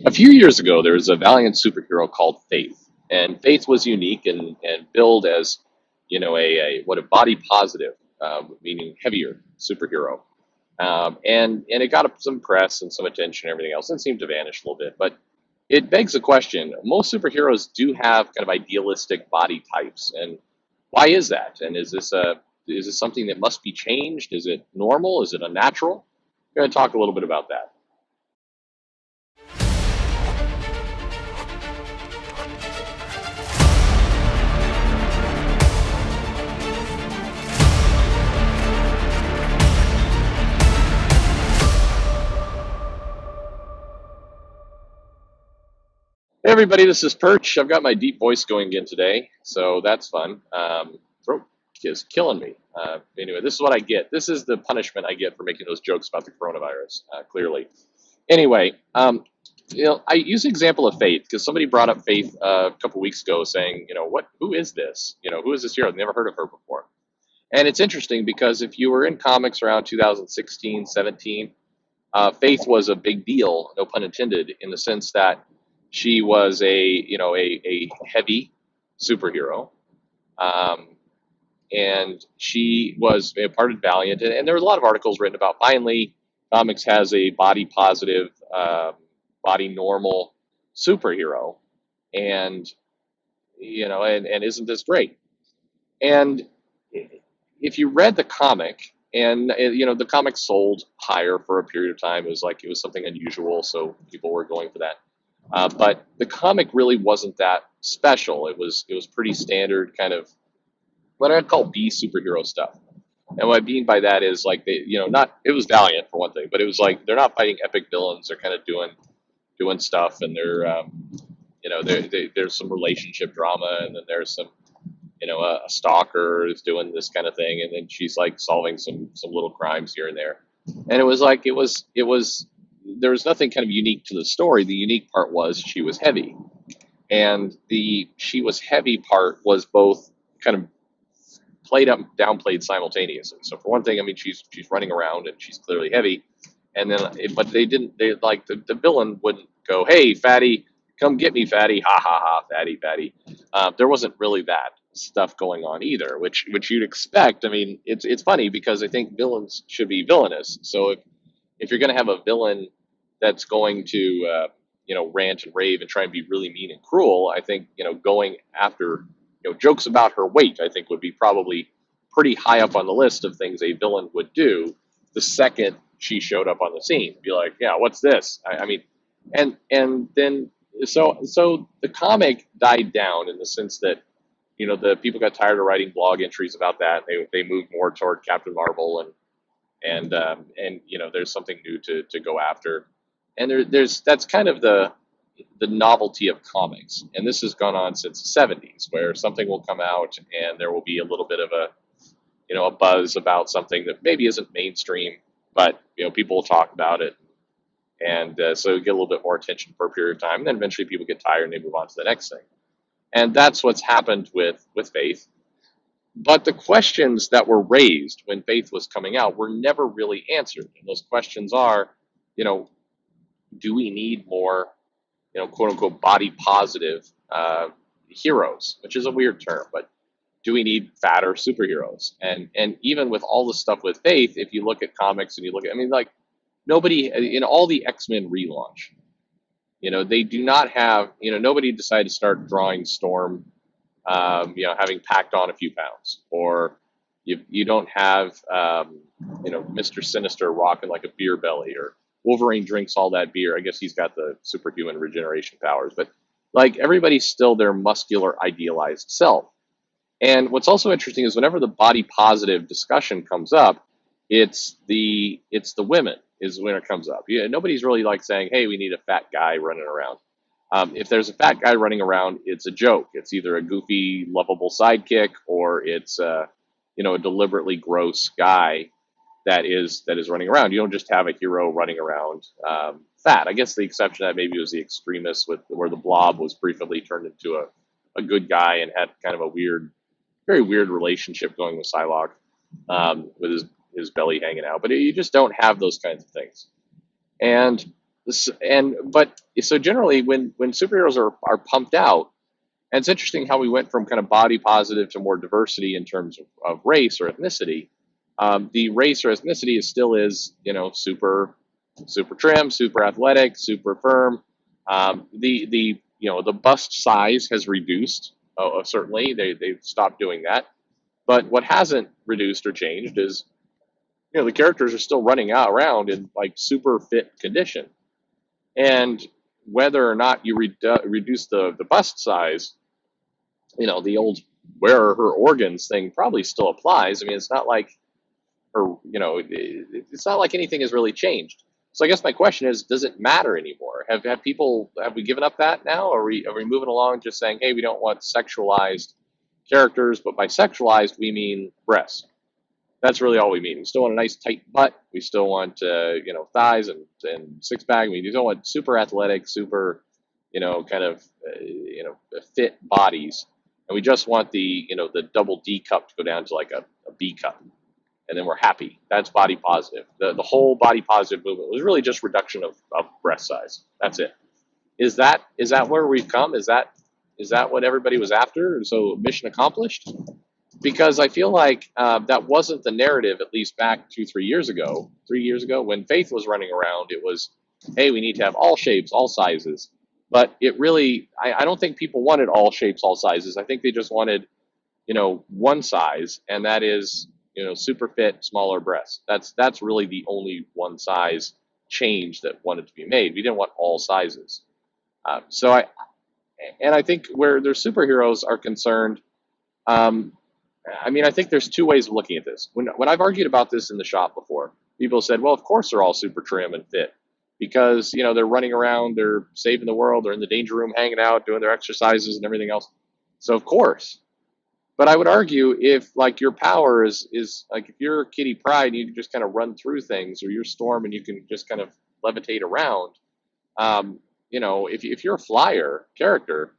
A few years ago, there was a Valiant superhero called Faith, and Faith was unique and billed as, a body positive, meaning heavier superhero, and it got some press and some attention and everything else, and seemed to vanish a little bit. But it begs the question: most superheroes do have kind of idealistic body types, and why is that? And is this something that must be changed? Is it normal? Is it unnatural? We're going to talk a little bit about that. Hey everybody, this is Perch. I've got my deep voice going again today, so that's fun. Throat is killing me. Anyway, this is what I get. This is the punishment I get for making those jokes about the coronavirus. Clearly. Anyway, I use the example of Faith because somebody brought up Faith a couple weeks ago, saying, who is this? Who is this hero? I've never heard of her before. And it's interesting because if you were in comics around 2016, 17, Faith was a big deal, no pun intended, in the sense that she was a heavy superhero, um, and she was a part of Valiant, and there were a lot of articles written about finally comics has a body positive, body normal superhero, and and isn't this great? And if you read the comic, and the comic sold higher for a period of time, it was something unusual, so people were going for that. But the comic really wasn't that special. It was pretty standard kind of what I'd call B superhero stuff. And what I mean by that is like not it was Valiant for one thing, but it was like they're not fighting epic villains. They're kind of doing stuff, and there's some relationship drama, and then there's some a stalker is doing this kind of thing, and then she's like solving some little crimes here and there. And it was there was nothing kind of unique to the story. The unique part was she was heavy, and the she was heavy part was both kind of played up, downplayed simultaneously. So for one thing, I mean she's running around and she's clearly heavy, and then but they didn't they like the villain wouldn't go, hey fatty, come get me fatty, ha ha ha, fatty fatty. There wasn't really that stuff going on either, which you'd expect. I mean, it's funny because I think villains should be villainous. So if you're going to have a villain that's going to rant and rave and try and be really mean and cruel, I think going after jokes about her weight, I think would be probably pretty high up on the list of things a villain would do the second she showed up on the scene. Be like, yeah, what's this? I mean, and then so the comic died down in the sense that the people got tired of writing blog entries about that. They moved more toward Captain Marvel and there's something new to go after, and there's that's kind of the novelty of comics, and this has gone on since the 70s, where something will come out and there will be a little bit of a buzz about something that maybe isn't mainstream, but people will talk about it, and so you get a little bit more attention for a period of time, and then eventually people get tired and they move on to the next thing, and that's what's happened with Faith. But the questions that were raised when Faith was coming out were never really answered. And those questions are, you know, do we need more, quote unquote, body positive heroes, which is a weird term, but do we need fatter superheroes? And even with all the stuff with Faith, if you look at comics and you look at, I mean, like nobody in all the X-Men relaunch, they do not have, nobody decided to start drawing Storm, having packed on a few pounds, or you don't have, Mr. Sinister rocking like a beer belly, or Wolverine drinks all that beer. I guess he's got the superhuman regeneration powers, but like everybody's still their muscular idealized self. And what's also interesting is whenever the body positive discussion comes up, it's the women is when it comes up. Yeah, nobody's really like saying, "Hey, we need a fat guy running around." If there's a fat guy running around, it's a joke. It's either a goofy, lovable sidekick, or it's a deliberately gross guy that is running around. You don't just have a hero running around fat. I guess the exception to that maybe was the Extremis, with where the Blob was briefly turned into a good guy and had kind of a very weird relationship going with Psylocke, with his belly hanging out. But you just don't have those kinds of things. And But so generally, when superheroes are pumped out, and it's interesting how we went from kind of body positive to more diversity in terms of race or ethnicity. The race or ethnicity is still is, super trim, super athletic, super firm. The the bust size has reduced. Certainly, they've stopped doing that. But what hasn't reduced or changed is, the characters are still running out around in like super fit condition. And whether or not you reduce the bust size, the old where are her organs thing probably still applies. I mean, it's not like her, it's not like anything has really changed. So I guess my question is, does it matter anymore? Have we given up that now? Are we moving along just saying, hey, we don't want sexualized characters, but by sexualized we mean breasts. That's really all we mean. We still want a nice tight butt. We still want thighs and six pack. I mean, you don't want super athletic, super kind of fit bodies, and we just want the double D cup to go down to like a B cup, and then we're happy. That's body positive. The whole body positive movement was really just reduction of breast size. That's it. Is that where we've come? Is that what everybody was after? So mission accomplished? Because I feel like that wasn't the narrative, at least back 2 3 years ago. 3 years ago, when Faith was running around, it was, hey, we need to have all shapes, all sizes. But it really, I don't think people wanted all shapes, all sizes. I think they just wanted, one size, and that is, super fit, smaller breasts. That's really the only one size change that wanted to be made. We didn't want all sizes. So I think where their superheroes are concerned, um, I mean, I think there's two ways of looking at this. When I've argued about this in the shop before, people said, "Well, of course they're all super trim and fit because they're running around, they're saving the world, they're in the danger room, hanging out, doing their exercises and everything else. So of course." But I would argue if like your power is like if you're Kitty Pryde and you can just kind of run through things, or you're Storm and you can just kind of levitate around, if you're a flyer character,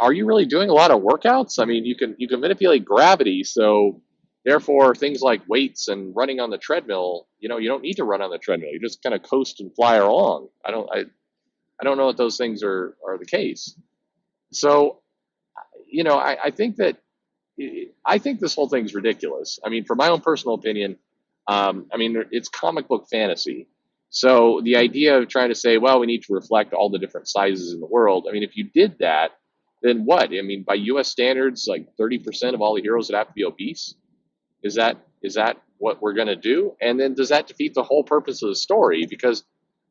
are you really doing a lot of workouts? I mean, you can manipulate gravity, so therefore things like weights and running on the treadmill, you don't need to run on the treadmill. You just kind of coast and fly along. I don't know that those things are the case. So, I think that I think this whole thing's ridiculous. I mean, for my own personal opinion, I mean, it's comic book fantasy. So the idea of trying to say, well, we need to reflect all the different sizes in the world. I mean, if you did that, then what? I mean, by U.S. standards, like 30% of all the heroes would have to be obese. Is that what we're going to do? And then does that defeat the whole purpose of the story? Because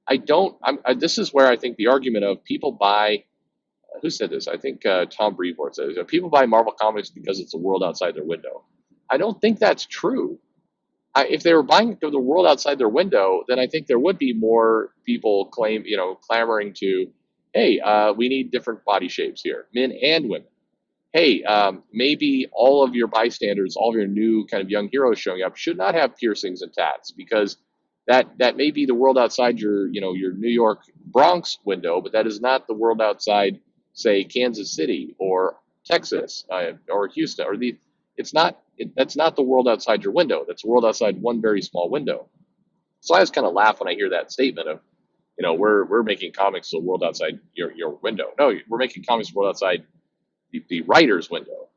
I don't. This is where I think the argument of people buy. Who said this? I think Tom Brevoort said this. People buy Marvel comics because it's a world outside their window. I don't think that's true. If they were buying the world outside their window, then I think there would be more people clamoring to, hey, we need different body shapes here, men and women. Hey, maybe all of your bystanders, all of your new kind of young heroes showing up should not have piercings and tats, because that may be the world outside your New York Bronx window, but that is not the world outside, say, Kansas City or Texas or Houston or the. It's not. That's not the world outside your window. That's the world outside one very small window. So I just kind of laugh when I hear that statement of, we're making comics the world outside your window. No, we're making comics the world outside the writer's window.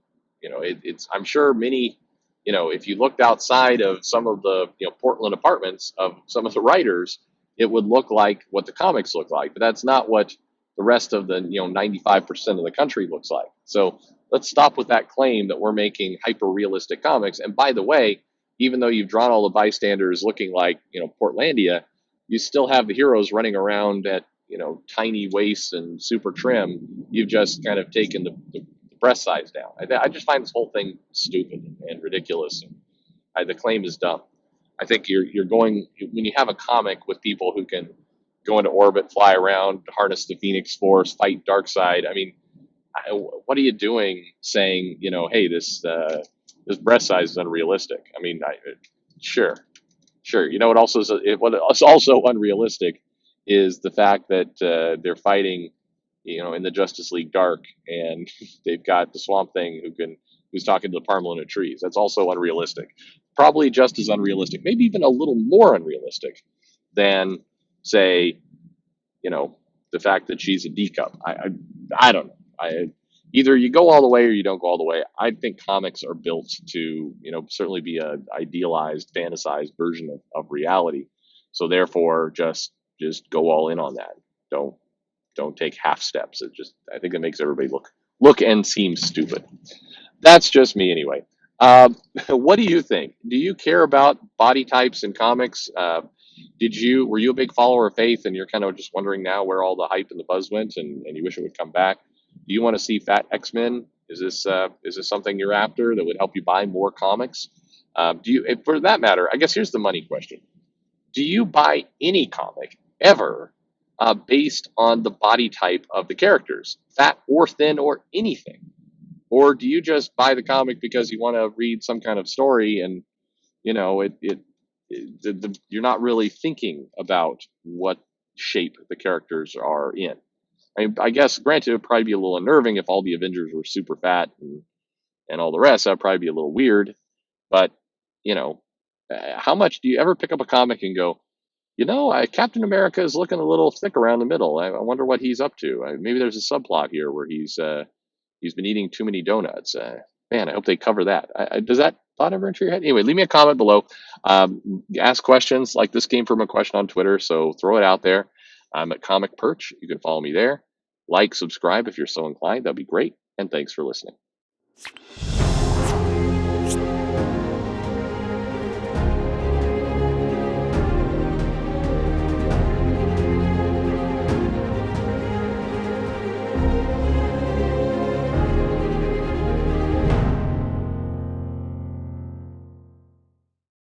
It's I'm sure many, if you looked outside of some of the Portland apartments of some of the writers, it would look like what the comics look like. But that's not what the rest of the 95% of the country looks like. So let's stop with that claim that we're making hyper realistic comics. And by the way, even though you've drawn all the bystanders looking like Portlandia, you still have the heroes running around at tiny waists and super trim. You've just kind of taken the breast size down. I just find this whole thing stupid and ridiculous. And the claim is dumb. I think you're going when you have a comic with people who can go into orbit, fly around, harness the Phoenix Force, fight Darkseid. I mean, what are you doing saying, hey, this breast size is unrealistic? I mean, sure. What's also unrealistic is the fact that they're fighting, in the Justice League Dark, and they've got the Swamp Thing who's talking to the Parliament of Trees. That's also unrealistic. Probably just as unrealistic, maybe even a little more unrealistic than, say, you know, the fact that she's a D cup. I don't know. Either you go all the way or you don't go all the way. I think comics are built to, certainly be a idealized, fantasized version of reality. So therefore, just go all in on that. Don't don't take half steps. I think it makes everybody look and seem stupid. That's just me anyway. What do you think? Do you care about body types in comics? Were you a big follower of Faith, and you're kind of just wondering now where all the hype and the buzz went, and you wish it would come back? Do you want to see Fat X-Men? Is this something you're after that would help you buy more comics? For that matter, I guess here's the money question: do you buy any comic ever based on the body type of the characters, fat or thin or anything? Or do you just buy the comic because you want to read some kind of story, and you're not really thinking about what shape the characters are in? I guess, granted, it would probably be a little unnerving if all the Avengers were super fat and all the rest. That'd probably be a little weird. But, how much do you ever pick up a comic and go, Captain America is looking a little thick around the middle. I wonder what he's up to. Maybe there's a subplot here where he's been eating too many donuts. Man, I hope they cover that. Does that thought ever enter your head? Anyway, leave me a comment below. Ask questions. Like, this came from a question on Twitter, so throw it out there. I'm at Comic Perch. You can follow me there. Like, subscribe if you're so inclined. That'd be great. And thanks for listening.